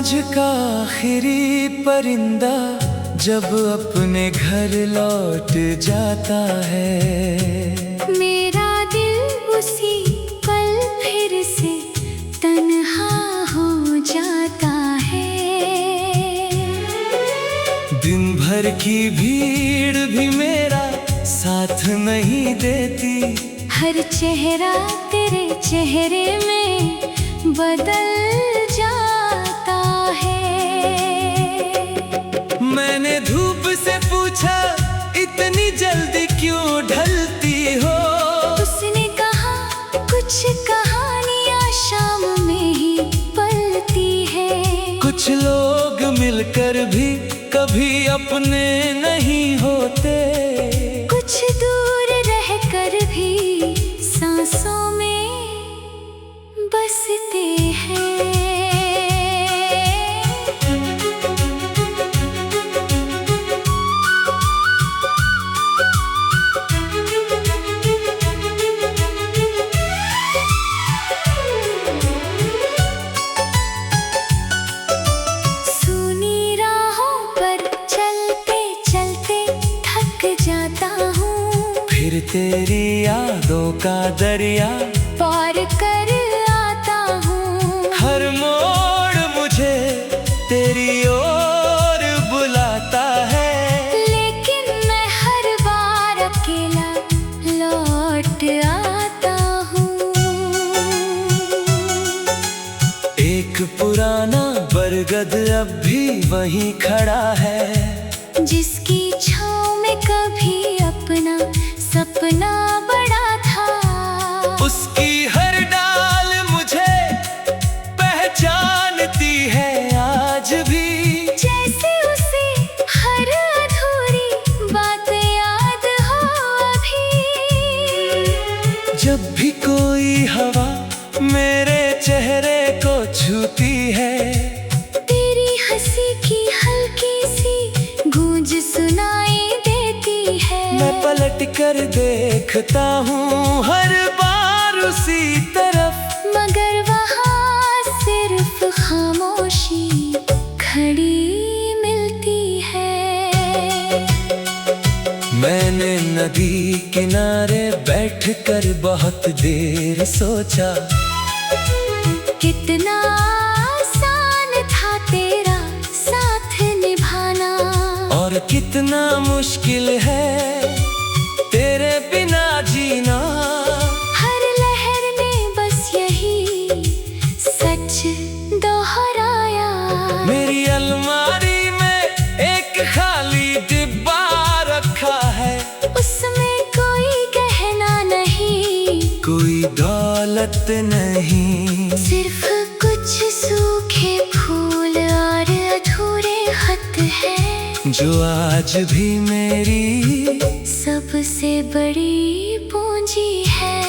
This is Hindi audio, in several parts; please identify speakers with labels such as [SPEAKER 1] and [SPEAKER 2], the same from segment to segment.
[SPEAKER 1] सांझ का आखिरी परिंदा जब अपने घर लौट जाता है,
[SPEAKER 2] मेरा दिल उसी पल फिर से तन्हा हो जाता है।
[SPEAKER 1] दिन भर की भीड़ भी मेरा साथ नहीं देती,
[SPEAKER 2] हर चेहरा तेरे चेहरे में बदल जाता है।
[SPEAKER 1] मैंने धूप से पूछा इतनी जल्दी क्यों ढलती हो,
[SPEAKER 2] उसने कहा कुछ कहानियां शाम में ही पलती है।
[SPEAKER 1] कुछ लोग मिलकर भी कभी अपने नहीं होते,
[SPEAKER 2] कुछ दूर रहकर भी सांसों में बसते हैं। सूनी राहों पर चलते चलते थक जाता हूँ,
[SPEAKER 1] फिर तेरी यादों का दरिया
[SPEAKER 2] पार कर आता हूँ।
[SPEAKER 1] हर मोड़ मुझे तेरी ओर बुलाता है,
[SPEAKER 2] लेकिन मैं हर बार अकेला लौट आता हूँ।
[SPEAKER 1] एक पुराना बरगद अब भी वहीं खड़ा है,
[SPEAKER 2] जिसकी छाँव में कभी अपना सपना बड़ा था।
[SPEAKER 1] उसकी हर डाल मुझे पहचानती है आज भी,
[SPEAKER 2] जैसे उसे हर अधूरी बात याद हो अभी।
[SPEAKER 1] जब भी कोई हवा मेरे चेहरे को छूती है,
[SPEAKER 2] तेरी हंसी की हल्की सी गूंज सुनाई देती है।
[SPEAKER 1] मैं पलट कर देखता हूँ हर बार उसी तरफ,
[SPEAKER 2] मगर वहाँ सिर्फ खामोशी खड़ी मिलती है।
[SPEAKER 1] मैंने नदी किनारे बैठकर बहुत देर सोचा,
[SPEAKER 2] कितना आसान था तेरा साथ निभाना,
[SPEAKER 1] और कितना मुश्किल है तेरे बिना जीना।
[SPEAKER 2] हर लहर ने बस यही सच दोहराया।
[SPEAKER 1] मेरी अलमारी में एक खाली डिब्बा रखा है,
[SPEAKER 2] उसमें कोई गहना नहीं,
[SPEAKER 1] कोई दौलत नहीं,
[SPEAKER 2] सिर्फ कुछ सूखे फूल और अधूरे खत हैं,
[SPEAKER 1] जो आज भी मेरी
[SPEAKER 2] सबसे बड़ी पूंजी है।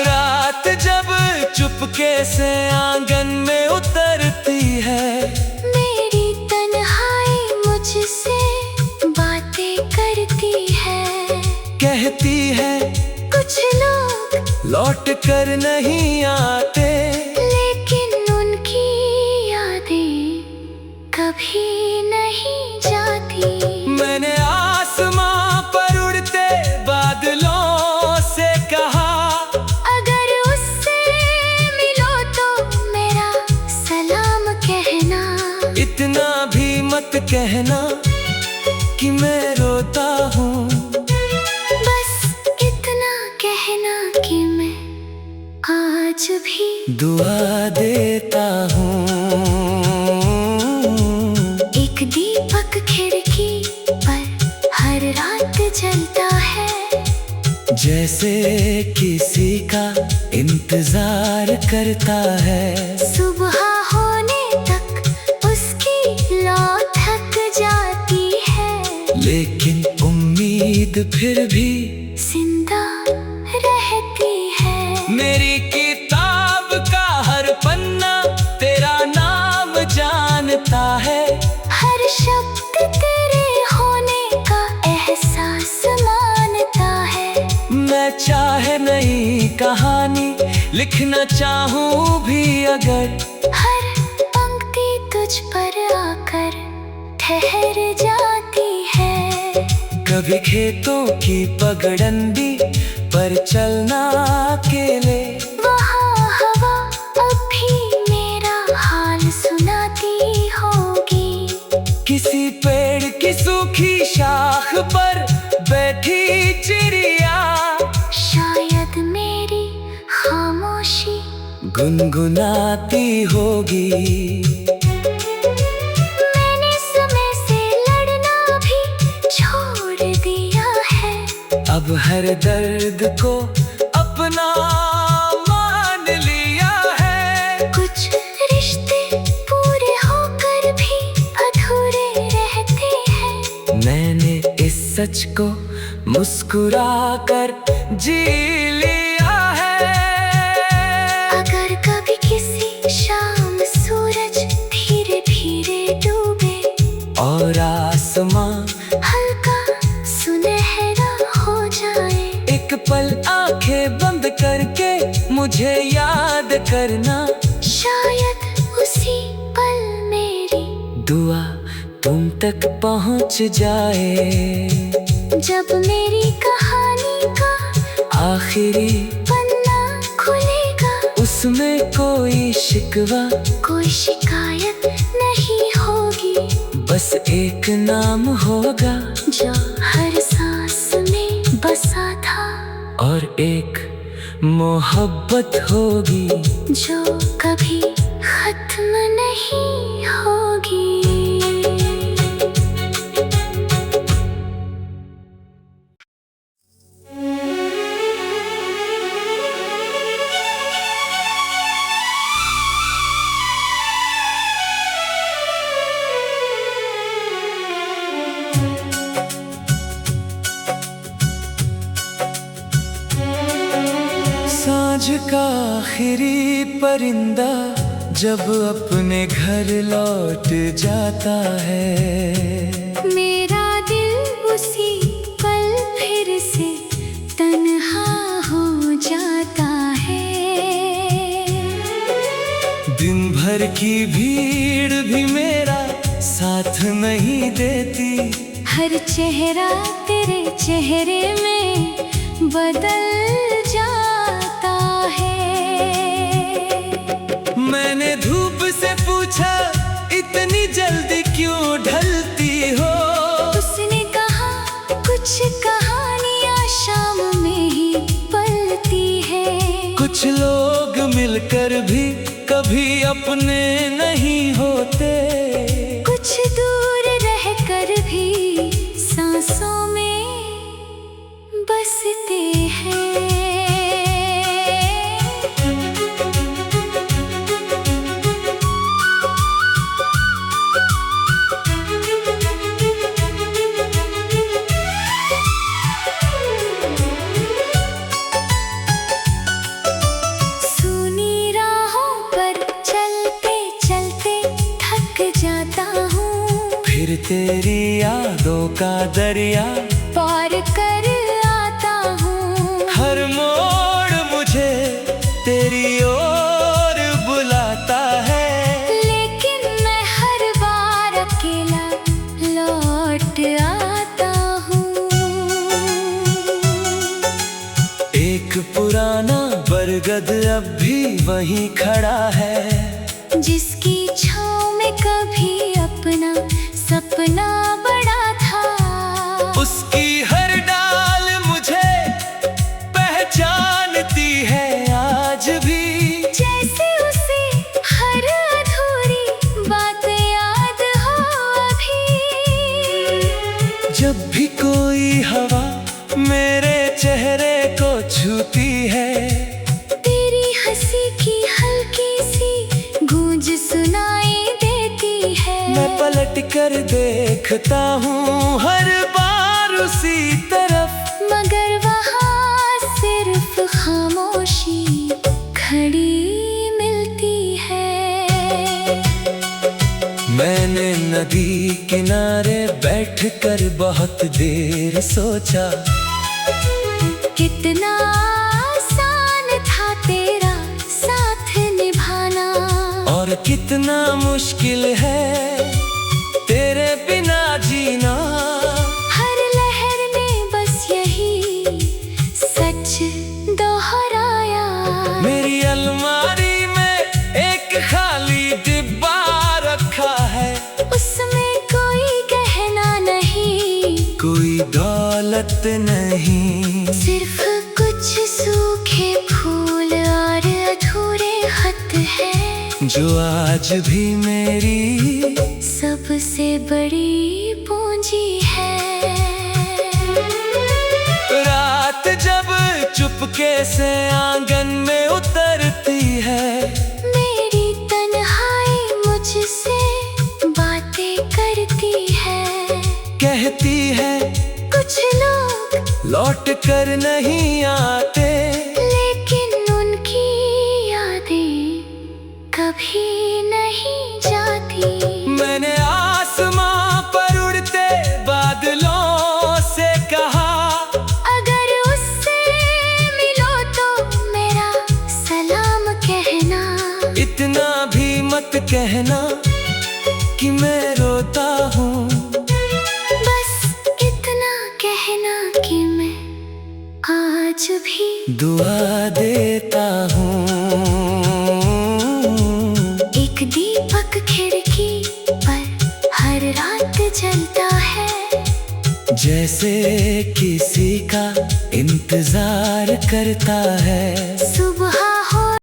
[SPEAKER 1] रात जब चुपके से आंगन में उतरती है,
[SPEAKER 2] मेरी तन्हाई मुझसे बातें करती है।
[SPEAKER 1] कहती है
[SPEAKER 2] कुछ लोग
[SPEAKER 1] लौट कर नहीं आते,
[SPEAKER 2] लेकिन उनकी यादें कभी नहीं जाती।
[SPEAKER 1] मैंने आसमां पर उड़ते बादलों से कहा,
[SPEAKER 2] अगर उससे मिलो तो मेरा सलाम कहना।
[SPEAKER 1] इतना भी मत कहना कि मैं रोता हूँ,
[SPEAKER 2] बस इतना कहना कि मैं आज भी
[SPEAKER 1] दुआ देता हूँ।
[SPEAKER 2] एक दीपक खिड़की पर हर रात जलता है,
[SPEAKER 1] जैसे किसी का इंतजार करता है।
[SPEAKER 2] सुबह होने तक उसकी लौ थक जाती है,
[SPEAKER 1] लेकिन उम्मीद फिर भी
[SPEAKER 2] जिंदा रहती है।
[SPEAKER 1] मेरी किताब का हर पन्ना तेरा नाम जानता है,
[SPEAKER 2] हर शब्द तेरे होने का एहसास मानता है।
[SPEAKER 1] मैं चाहे नहीं कहानी लिखना चाहूँ भी अगर,
[SPEAKER 2] मुझ पर आकर ठहर जाती है।
[SPEAKER 1] कभी खेतों की पगडंडी पर चलना अकेले,
[SPEAKER 2] वहाँ हवा अब भी मेरा हाल सुनाती होगी।
[SPEAKER 1] किसी पेड़ की सूखी शाख पर बैठी चिड़िया
[SPEAKER 2] शायद मेरी खामोशी
[SPEAKER 1] गुनगुनाती होगी।
[SPEAKER 2] मैंने समय से लड़ना भी छोड़ दिया है।
[SPEAKER 1] अब हर दर्द को अपना मान लिया है।
[SPEAKER 2] कुछ रिश्ते पूरे होकर भी अधूरे रहते हैं।
[SPEAKER 1] मैंने इस सच को मुस्कुरा कर जी लिया है।
[SPEAKER 2] अगर कभी किसी शाम सूरज धीरे धीरे डूबे
[SPEAKER 1] और आसमां
[SPEAKER 2] हल्का सुनहरा हो जाए,
[SPEAKER 1] एक पल आंखें बंद करके मुझे याद करना।
[SPEAKER 2] शायद उसी पल मेरी
[SPEAKER 1] दुआ तुम तक पहुंच जाए।
[SPEAKER 2] जब मेरी कहानी का
[SPEAKER 1] आखिरी
[SPEAKER 2] पन्ना खुलेगा,
[SPEAKER 1] उसमें कोई शिकवा
[SPEAKER 2] कोई शिकायत नहीं होगी।
[SPEAKER 1] बस एक नाम होगा
[SPEAKER 2] जो हर सांस में बसा था,
[SPEAKER 1] और एक मोहब्बत होगी
[SPEAKER 2] जो कभी खत्म नहीं होगी।
[SPEAKER 1] सांझ का आखिरी परिंदा जब अपने घर लौट जाता है,
[SPEAKER 2] मेरा दिल उसी पल फिर से तन्हा हो जाता है।
[SPEAKER 1] दिन भर की भीड़ भी मेरा साथ नहीं देती।
[SPEAKER 2] हर चेहरा तेरे चेहरे में बदल जाता है।
[SPEAKER 1] मैंने धूप से पूछा इतनी जल्दी क्यों ढलती हो।
[SPEAKER 2] उसने कहा कुछ कहानियां शाम में ही पलती है।
[SPEAKER 1] कुछ लोग मिलकर भी कभी अपने नहीं होते।
[SPEAKER 2] कुछ दूर रहकर भी सांसों में बसते हैं। सूनी राहों पर चलते चलते थक जाता हूँ।
[SPEAKER 1] फिर तेरी यादों का दरिया
[SPEAKER 2] पार कर आता हूँ।
[SPEAKER 1] हर मोड़ मुझे तेरी ओर बुलाता है।
[SPEAKER 2] लेकिन मैं हर बार अकेला लौट आता हूँ।
[SPEAKER 1] एक पुराना बरगद अब भी वहीं खड़ा है,
[SPEAKER 2] जिसकी छाँव में कभी अपना सपना बड़ा था।
[SPEAKER 1] उसकी हर डाल मुझे पहचानती है आज भी।
[SPEAKER 2] जैसे उसे हर अधूरी बात याद हो अभी।
[SPEAKER 1] जब भी कोई हवा मेरे चेहरे को छूती है,
[SPEAKER 2] तेरी हंसी की हल्की सी गूंज सुनाई देती है।
[SPEAKER 1] मैं पलट कर देखता हूँ हर बार उसी तरफ,
[SPEAKER 2] मगर वहाँ सिर्फ खामोशी खड़ी मिलती है।
[SPEAKER 1] मैंने नदी किनारे बैठकर बहुत देर सोचा,
[SPEAKER 2] कितना आसान था तेरा साथ निभाना।
[SPEAKER 1] और कितना मुश्किल है तेरे बिना जीना।
[SPEAKER 2] हर लहर ने बस यही सच दोहराया।
[SPEAKER 1] मेरी अलमारी में एक खाली डिब्बा रखा है,
[SPEAKER 2] उसमें कोई गहना नहीं,
[SPEAKER 1] कोई दौलत नहीं,
[SPEAKER 2] सिर्फ कुछ सूखे फूल और अधूरे खत हैं,
[SPEAKER 1] जो आज भी मेरी
[SPEAKER 2] सबसे बड़ी पूंजी है।
[SPEAKER 1] रात जब चुपके से आंगन में उतरती है,
[SPEAKER 2] मेरी तन्हाई मुझसे बातें करती है।
[SPEAKER 1] कहती है
[SPEAKER 2] कुछ लोग
[SPEAKER 1] लौट कर नहीं आते,
[SPEAKER 2] लेकिन उनकी यादें कभी नहीं जाती।
[SPEAKER 1] मैंने आसमां पर उड़ते बादलों से कहा,
[SPEAKER 2] अगर उससे मिलो तो मेरा सलाम कहना।
[SPEAKER 1] इतना भी मत कहना कि मैं रोता हूँ,
[SPEAKER 2] बस इतना कहना कि मैं आज भी
[SPEAKER 1] दुआ देता हूँ।
[SPEAKER 2] एक दीपक खिड़की पर हर रात जलता है,
[SPEAKER 1] जैसे किसी का इंतजार करता है।